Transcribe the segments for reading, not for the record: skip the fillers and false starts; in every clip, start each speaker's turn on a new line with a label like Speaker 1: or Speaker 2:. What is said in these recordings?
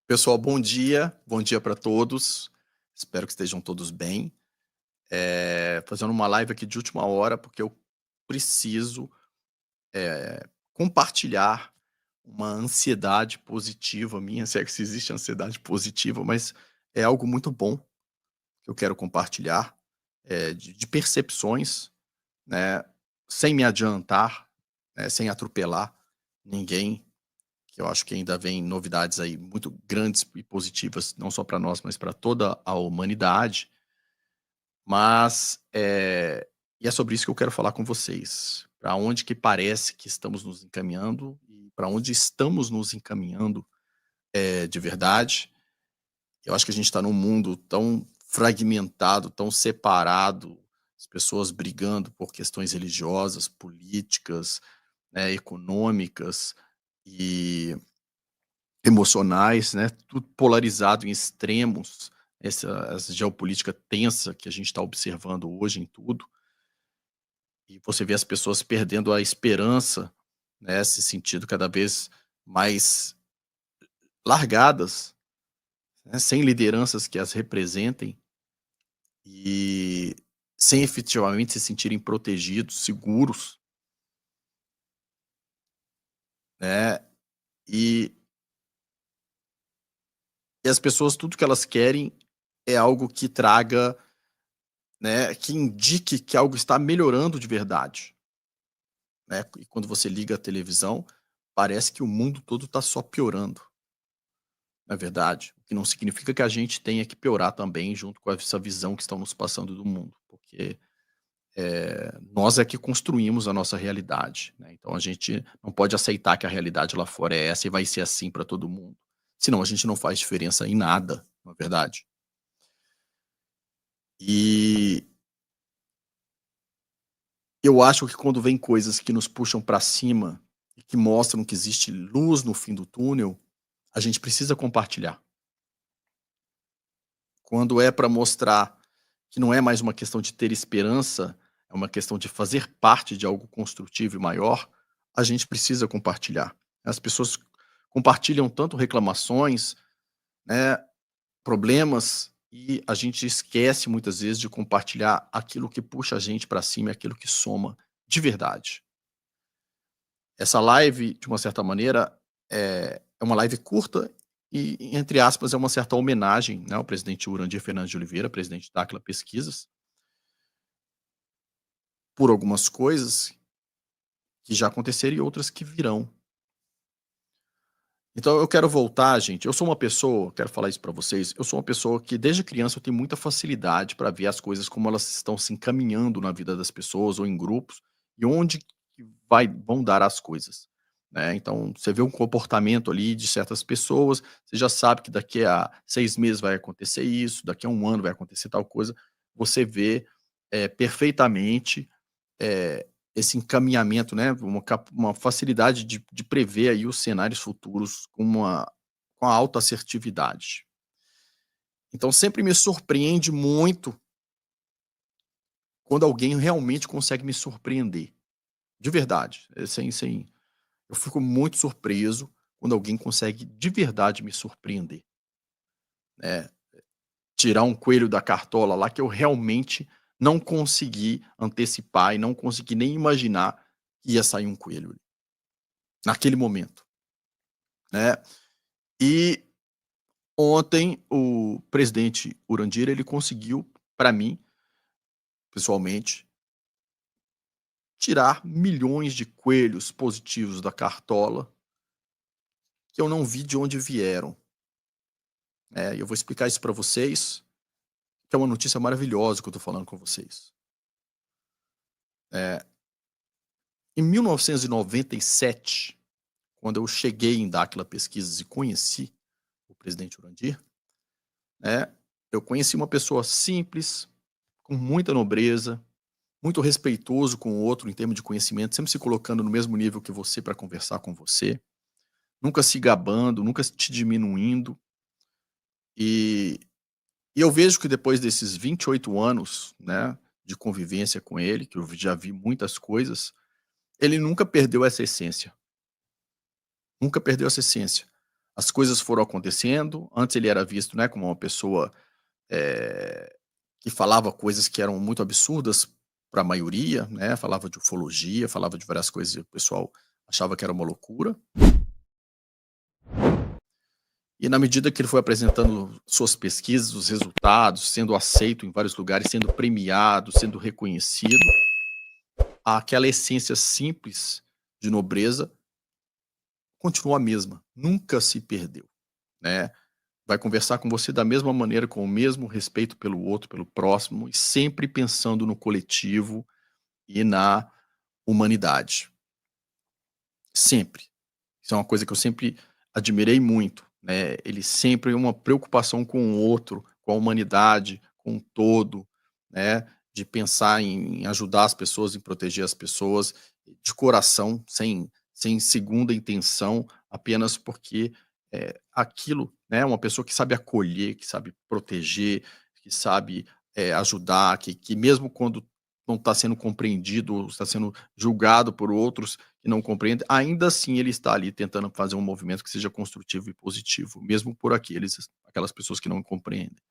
Speaker 1: Pessoal, bom dia para todos. Espero que estejam todos bem. Fazendo uma live aqui de última hora, porque eu preciso, compartilhar uma ansiedade positiva minha, se é que se existe ansiedade positiva, mas é algo muito bom que eu quero compartilhar, de percepções, né, sem me adiantar, né, sem atropelar ninguém, que eu acho que ainda vem novidades aí muito grandes e positivas, não só para nós, mas para toda a humanidade. Mas, e é sobre isso que eu quero falar com vocês. Para onde que parece que estamos nos encaminhando e para onde estamos nos encaminhando, de verdade. Eu acho que a gente está num mundo tão fragmentado, tão separado, as pessoas brigando por questões religiosas, políticas, né, econômicas e emocionais, né, tudo polarizado em extremos, essa geopolítica tensa que a gente está observando hoje em tudo, e você vê as pessoas perdendo a esperança, né, se sentindo cada vez mais largadas, né, sem lideranças que as representem e sem efetivamente se sentirem protegidos, seguros, né, e e as pessoas tudo que elas querem é algo que traga, né, que indique que algo está melhorando de verdade. Né, e quando você liga a televisão, parece que o mundo todo está só piorando, não é verdade? O que não significa que a gente tenha que piorar também junto com essa visão que estão nos passando do mundo, porque, nós é que construímos a nossa realidade, né, então a gente não pode aceitar que a realidade lá fora é essa e vai ser assim para todo mundo, senão a gente não faz diferença em nada, não é verdade? E eu acho que quando vem coisas que nos puxam para cima e que mostram que existe luz no fim do túnel, a gente precisa compartilhar. Quando é para mostrar que não é mais uma questão de ter esperança, é uma questão de fazer parte de algo construtivo e maior, a gente precisa compartilhar. As pessoas compartilham tanto reclamações, né, problemas, e a gente esquece muitas vezes de compartilhar aquilo que puxa a gente para cima e aquilo que soma de verdade. Essa live, de uma certa maneira, é uma live curta e, entre aspas, é uma certa homenagem, né, ao presidente Urandir Fernandes de Oliveira, presidente da Acla Pesquisas, por algumas coisas que já aconteceram e outras que virão. Então eu quero voltar, gente, eu sou uma pessoa, quero falar isso para vocês, eu sou uma pessoa que desde criança eu tenho muita facilidade para ver as coisas como elas estão se encaminhando na vida das pessoas ou em grupos, e onde que vão dar as coisas, né. Então você vê um comportamento ali de certas pessoas, você já sabe que daqui a 6 meses vai acontecer isso, daqui a um ano vai acontecer tal coisa, você vê, perfeitamente, esse encaminhamento, né, uma facilidade de prever aí os cenários futuros com a alta assertividade. Então sempre me surpreende muito quando alguém realmente consegue me surpreender, de verdade, sem eu fico muito surpreso quando alguém consegue de verdade me surpreender, né, tirar um coelho da cartola lá que eu realmente não consegui antecipar e não consegui nem imaginar que ia sair um coelho ali, naquele momento, né. E ontem o presidente Urandira, ele conseguiu, para mim, pessoalmente, tirar milhões de coelhos positivos da cartola, que eu não vi de onde vieram, e eu vou explicar isso para vocês, que é uma notícia maravilhosa que eu tô falando com vocês. Eh, em 1997, quando eu cheguei em Dáquila Pesquisas e conheci o presidente Urandir, né, eu conheci uma pessoa simples, com muita nobreza, muito respeitoso com o outro em termos de conhecimento, sempre se colocando no mesmo nível que você para conversar com você, nunca se gabando, nunca te diminuindo. E, e eu vejo que depois desses 28 anos, né, de convivência com ele, que eu já vi muitas coisas, ele nunca perdeu essa essência. Nunca perdeu essa essência. As coisas foram acontecendo, antes ele era visto, né, como uma pessoa, eh, que falava coisas que eram muito absurdas para a maioria, né, falava de ufologia, falava de várias coisas e o pessoal achava que era uma loucura. E na medida que ele foi apresentando suas pesquisas, os resultados, sendo aceito em vários lugares, sendo premiado, sendo reconhecido, aquela essência simples de nobreza continua a mesma, nunca se perdeu, né. Vai conversar com você da mesma maneira, com o mesmo respeito pelo outro, pelo próximo, e sempre pensando no coletivo e na humanidade. Sempre. Isso é uma coisa que eu sempre admirei muito, né, ele sempre uma preocupação com o outro, com a humanidade, com o todo, né, de pensar em ajudar as pessoas, em proteger as pessoas, de coração, sem segunda intenção, apenas porque, aquilo, né, uma pessoa que sabe acolher, que sabe proteger, que sabe, ajudar, que mesmo quando não está sendo compreendido ou está sendo julgado por outros, que não compreende, ainda assim ele está ali tentando fazer um movimento que seja construtivo e positivo, mesmo por aquelas pessoas que não compreendem.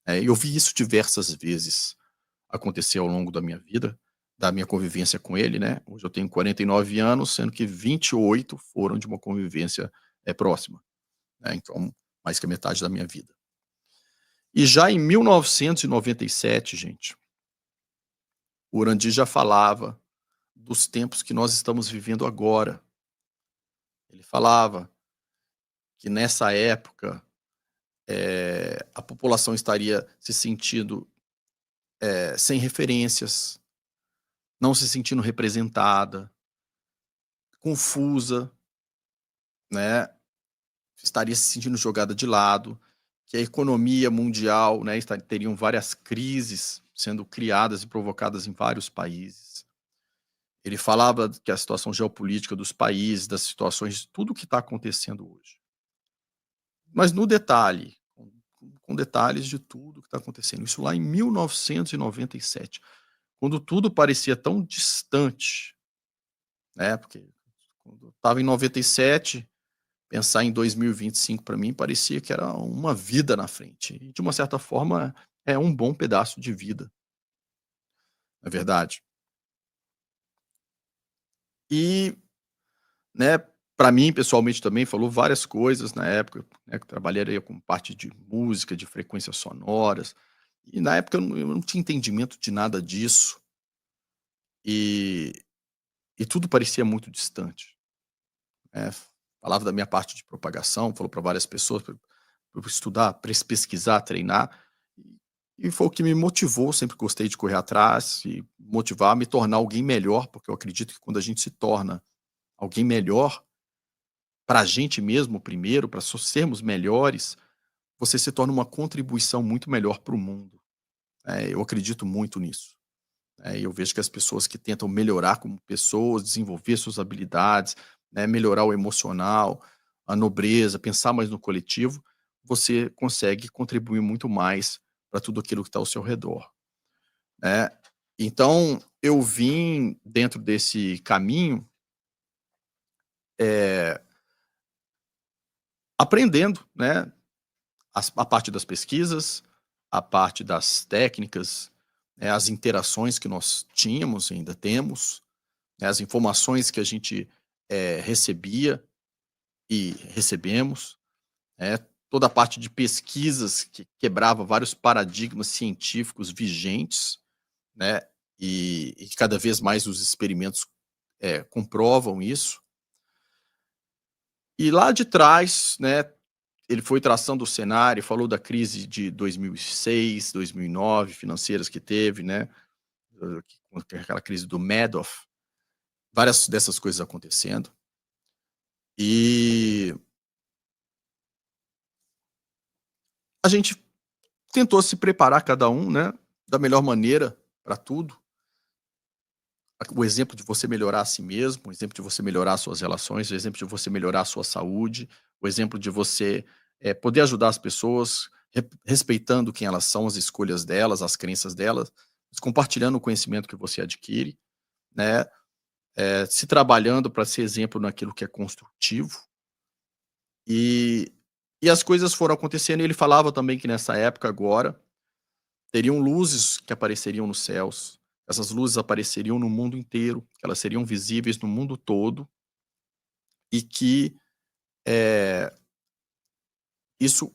Speaker 1: Eu vi isso diversas vezes acontecer ao longo da minha vida, da minha convivência com ele, né. Hoje eu tenho 49 anos, sendo que 28 foram de uma convivência, próxima, né, então mais que a metade da minha vida. E já em 1997, gente, o Urandi já falava dos tempos que nós estamos vivendo agora. Ele falava que nessa época, a população estaria se sentindo, sem referências, não se sentindo representada, confusa, né, estaria se sentindo jogada de lado, que a economia mundial, né, teriam várias crises sendo criadas e provocadas em vários países. Ele falava que a situação geopolítica dos países, das situações, tudo o que está acontecendo hoje. Mas no detalhe, com detalhes de tudo que está acontecendo. Isso lá em 1997, quando tudo parecia tão distante, né, porque quando eu estava em 97, pensar em 2025 para mim parecia que era uma vida na frente. E de uma certa forma é um bom pedaço de vida, não é verdade? E, né, para mim pessoalmente também falou várias coisas na época, né, que eu trabalharia com parte de música, de frequências sonoras, e na época eu não tinha entendimento de nada disso, e tudo parecia muito distante, né. Falava da minha parte de propagação, falou para várias pessoas para eu estudar, pesquisar, treinar, e foi o que me motivou, sempre gostei de correr atrás e motivar a me tornar alguém melhor, porque eu acredito que quando a gente se torna alguém melhor, para a gente mesmo primeiro, para sermos melhores, você se torna uma contribuição muito melhor para o mundo, eu acredito muito nisso. Eu vejo que as pessoas que tentam melhorar como pessoas, desenvolver suas habilidades, né, melhorar o emocional, a nobreza, pensar mais no coletivo, você consegue contribuir muito mais para tudo aquilo que está ao seu redor, né. Então, eu vim dentro desse caminho, eh, aprendendo, né, a parte das pesquisas, a parte das técnicas, as interações que nós tínhamos e ainda temos, né, as informações que a gente, recebia e recebemos, né, toda a parte de pesquisas que quebrava vários paradigmas científicos vigentes, né, e que cada vez mais os experimentos, comprovam isso. E lá de trás, né, ele foi traçando o cenário, falou da crise de 2006, 2009, financeiras que teve, né, aquela crise do Madoff, várias dessas coisas acontecendo. E a gente tentou se preparar cada um, né, da melhor maneira para tudo. O exemplo de você melhorar a si mesmo, o exemplo de você melhorar as suas relações, o exemplo de você melhorar a sua saúde, o exemplo de você, poder ajudar as pessoas, respeitando quem elas são, as escolhas delas, as crenças delas, mas compartilhando o conhecimento que você adquire, né, se trabalhando para ser exemplo naquilo que é construtivo, E e as coisas foram acontecendo e ele falava também que nessa época agora, teriam luzes que apareceriam nos céus, essas luzes apareceriam no mundo inteiro, que elas seriam visíveis no mundo todo e que, eh, isso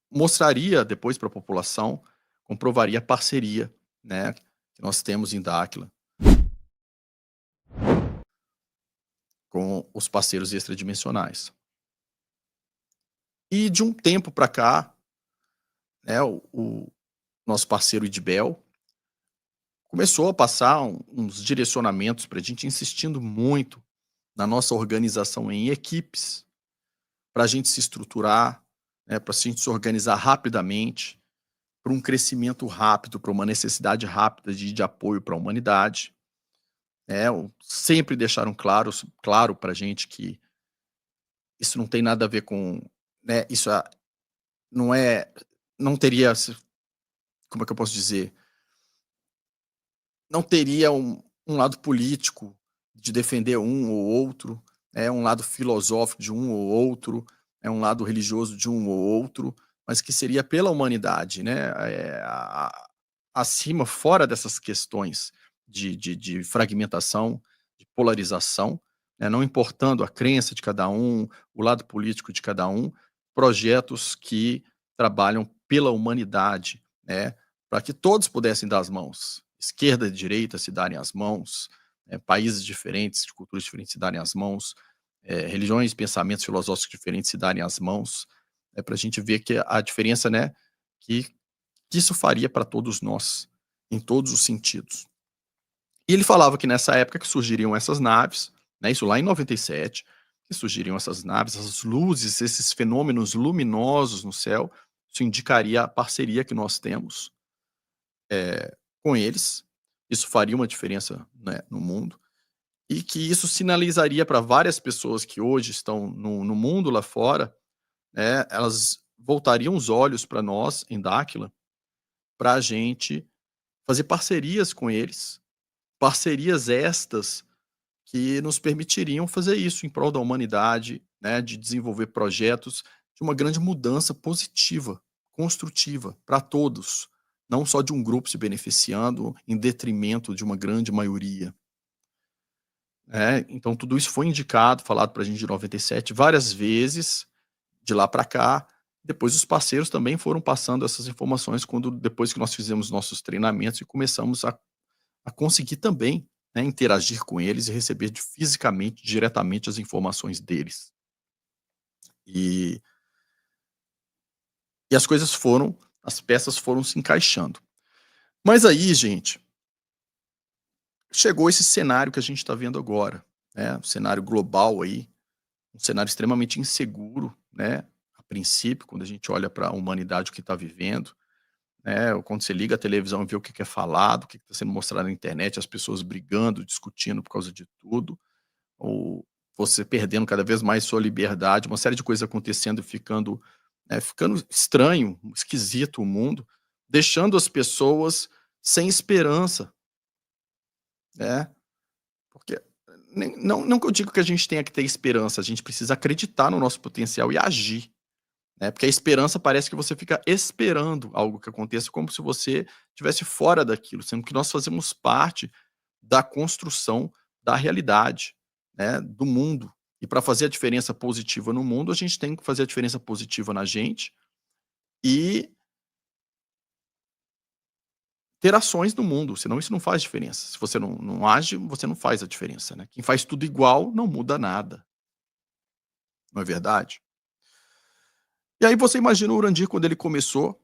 Speaker 1: mostraria depois para a população, comprovaria a parceria, né, que nós temos em Dáquila com os parceiros extradimensionais. E de um tempo para cá, né, o nosso parceiro Idibel começou a passar uns direcionamentos para a gente, insistindo muito na nossa organização em equipes, para a gente se estruturar, né, para a gente se organizar rapidamente, para um crescimento rápido, para uma necessidade rápida de apoio para a humanidade. Sempre deixaram claro para a gente que isso não tem nada a ver com, né, isso não é, não teria, como é que eu posso dizer, não teria um lado político de defender um ou outro, um lado filosófico de um ou outro, um lado religioso de um ou outro, mas que seria pela humanidade, né, acima, fora dessas questões de fragmentação, de polarização, né, não importando a crença de cada um, o lado político de cada um, projetos que trabalham pela humanidade, né, para que todos pudessem dar as mãos, esquerda e direita se darem as mãos, países diferentes, de culturas diferentes se darem as mãos, religiões, pensamentos filosóficos diferentes se darem as mãos, para a gente ver que a diferença, né, que, que isso faria para todos nós, em todos os sentidos. E ele falava que nessa época que surgiriam essas naves, né, isso lá em 97, que surgiriam essas naves, essas luzes, esses fenômenos luminosos no céu, isso indicaria a parceria que nós temos com eles, isso faria uma diferença, né, no mundo, e que isso sinalizaria para várias pessoas que hoje estão no mundo lá fora, né, elas voltariam os olhos para nós em Dáquila, para a gente fazer parcerias com eles, parcerias estas que nos permitiriam fazer isso em prol da humanidade, né, de desenvolver projetos de uma grande mudança positiva, construtiva para todos, não só de um grupo se beneficiando em detrimento de uma grande maioria. Então tudo isso foi indicado, falado para a gente de 97 várias vezes, de lá para cá. Depois os parceiros também foram passando essas informações quando depois que nós fizemos nossos treinamentos e começamos a conseguir também, né, interagir com eles e receber fisicamente, diretamente as informações deles. E, e as coisas foram, as peças foram se encaixando. Mas aí, gente, chegou esse cenário que a gente está vendo agora, né? Um cenário global aí, um cenário extremamente inseguro, né? A princípio, quando a gente olha para a humanidade, o que está vivendo, né? Ou quando você liga a televisão e vê o que é falado, o que está sendo mostrado na internet, as pessoas brigando, discutindo por causa de tudo, ou você perdendo cada vez mais sua liberdade, uma série de coisas acontecendo e ficando, ficando estranho, esquisito o mundo, deixando as pessoas sem esperança, né? Porque não que eu digo que a gente tenha que ter esperança, a gente precisa acreditar no nosso potencial e agir, né? Porque a esperança parece que você fica esperando algo que aconteça como se você estivesse fora daquilo, sendo que nós fazemos parte da construção da realidade, né, do mundo. E para fazer a diferença positiva no mundo, a gente tem que fazer a diferença positiva na gente e ter ações no mundo, senão isso não faz diferença. Se você não age, você não faz a diferença, né. Quem faz tudo igual não muda nada, não é verdade? E aí você imagina o Urandir quando ele começou,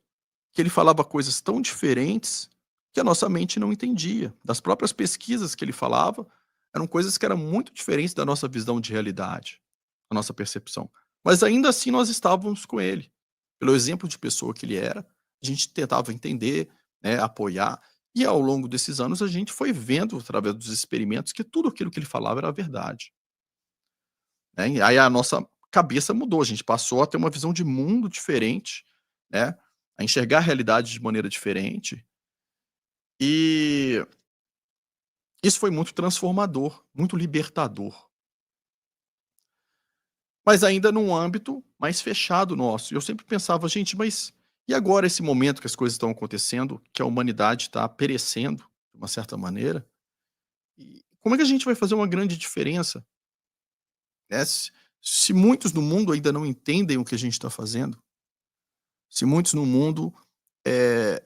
Speaker 1: que ele falava coisas tão diferentes que a nossa mente não entendia. Das próprias pesquisas que ele falava, eram coisas que eram muito diferentes da nossa visão de realidade, da nossa percepção. Mas ainda assim nós estávamos com ele. Pelo exemplo de pessoa que ele era, a gente tentava entender, né, apoiar, e ao longo desses anos a gente foi vendo, através dos experimentos, que tudo aquilo que ele falava era verdade, né. E aí a nossa cabeça mudou, a gente passou a ter uma visão de mundo diferente, né, a enxergar a realidade de maneira diferente, e isso foi muito transformador, muito libertador. mas ainda num âmbito mais fechado nosso. E eu sempre pensava: "Gente, mas e agora esse momento que as coisas estão acontecendo, que a humanidade está perecendo, de uma certa maneira, e como é que a gente vai fazer uma grande diferença, né, se muitos no mundo ainda não entendem o que a gente está fazendo, se muitos no mundo, eh,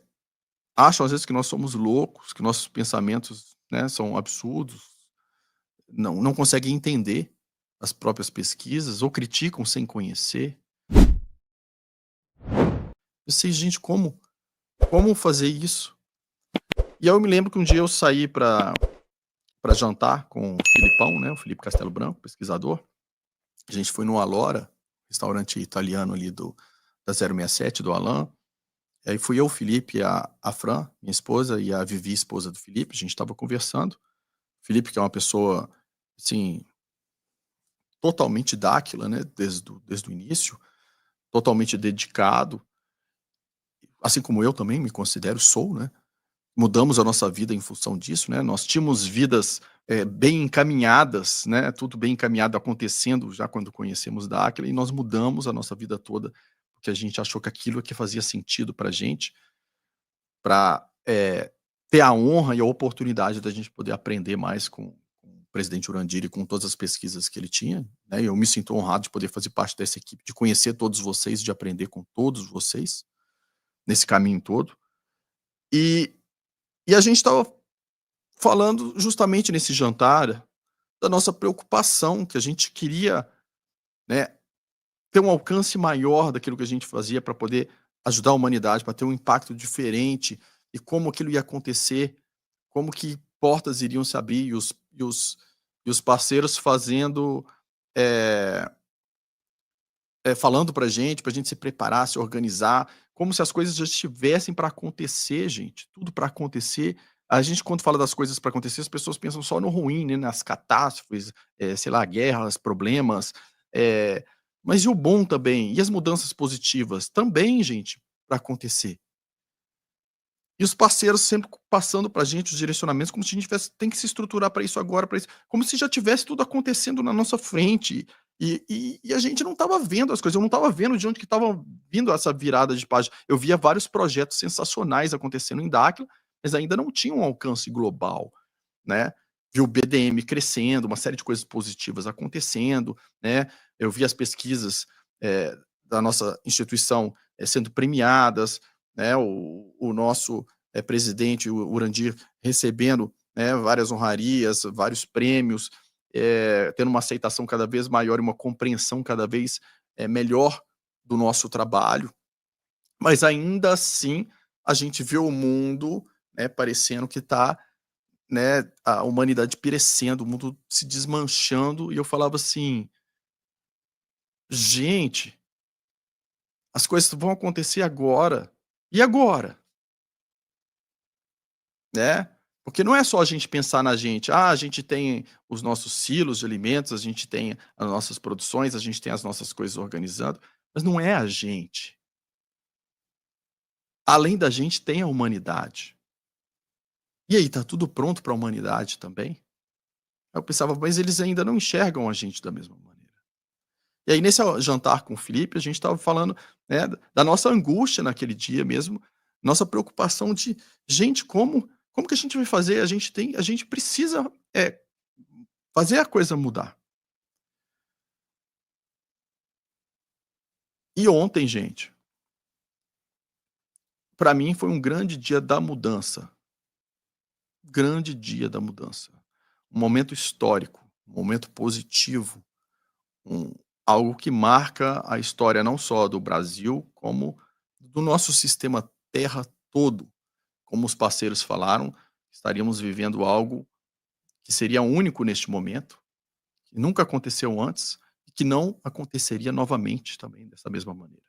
Speaker 1: acham às vezes que nós somos loucos, que nossos pensamentos, né, são absurdos, não conseguem entender as próprias pesquisas ou criticam sem conhecer. Eu sei, gente, como fazer isso? E aí eu me lembro que um dia eu saí para jantar com o Filipão, né, o Felipe Castelo Branco, pesquisador. A gente foi no Alora, restaurante italiano ali da 067, do Alain. E aí fui eu, o Felipe, a Fran, minha esposa, e a Vivi, esposa do Felipe. A gente estava conversando. O Felipe, que é uma pessoa, assim, totalmente dáquila, né, desde o início, totalmente dedicado, assim como eu também me considero, sou, né. Mudamos a nossa vida em função disso, né, nós tínhamos vidas, bem encaminhadas, né, tudo bem encaminhado acontecendo já quando conhecemos Dáquila, e nós mudamos a nossa vida toda, porque a gente achou que aquilo é que fazia sentido pra gente, pra, ter a honra e a oportunidade da gente poder aprender mais com o presidente Urandira e com todas as pesquisas que ele tinha, né, e eu me sinto honrado de poder fazer parte dessa equipe, de conhecer todos vocês, de aprender com todos vocês, nesse caminho todo. E a gente estava falando justamente nesse jantar, da nossa preocupação, que a gente queria, né, ter um alcance maior daquilo que a gente fazia para poder ajudar a humanidade, para ter um impacto diferente, e como aquilo ia acontecer, como que portas iriam se abrir e os parceiros fazendo, eh falando pra gente se preparar, se organizar, como se as coisas já estivessem para acontecer, gente, tudo para acontecer. A gente, quando fala das coisas para acontecer, as pessoas pensam só no ruim, né, nas catástrofes, sei lá, guerras, problemas, mas e o bom também? E as mudanças positivas? Também, gente, para acontecer. E os parceiros sempre passando pra gente os direcionamentos, como se a gente tivesse tem que se estruturar para isso agora, para isso, como se já tivesse tudo acontecendo na nossa frente, e a gente não estava vendo as coisas, eu não estava vendo de onde que estava vindo essa virada de página. Eu via vários projetos sensacionais acontecendo em Dáquila, mas ainda não tinha um alcance global, né. Vi o BDM crescendo, uma série de coisas positivas acontecendo, né. Eu vi as pesquisas, da nossa instituição, sendo premiadas, né, o nosso, presidente, o Urandir, recebendo, né, várias honrarias, vários prêmios, tendo uma aceitação cada vez maior e uma compreensão cada vez, melhor do nosso trabalho, mas ainda assim a gente vê o mundo, né, parecendo que está, né, a humanidade perecendo, o mundo se desmanchando, e eu falava assim: "Gente, as coisas vão acontecer agora, e agora?", né. Porque não é só a gente pensar na gente, a gente tem os nossos silos de alimentos, a gente tem as nossas produções, a gente tem as nossas coisas organizando, mas não é a gente. Além da gente tem a humanidade. E aí, tá tudo pronto para a humanidade também? Aí eu pensava: "Mas eles ainda não enxergam a gente da mesma maneira". E aí nesse jantar com o Felipe, a gente estava falando, né, da nossa angústia naquele dia mesmo, nossa preocupação de: "Gente, como que a gente vai fazer? A gente precisa, fazer a coisa mudar". E ontem, gente, para mim foi um grande dia da mudança, grande dia da mudança. Um momento histórico, um momento positivo, um algo que marca a história não só do Brasil, como do nosso sistema terra todo. Como os parceiros falaram, estaríamos vivendo algo que seria único neste momento, que nunca aconteceu antes e que não aconteceria novamente também dessa mesma maneira.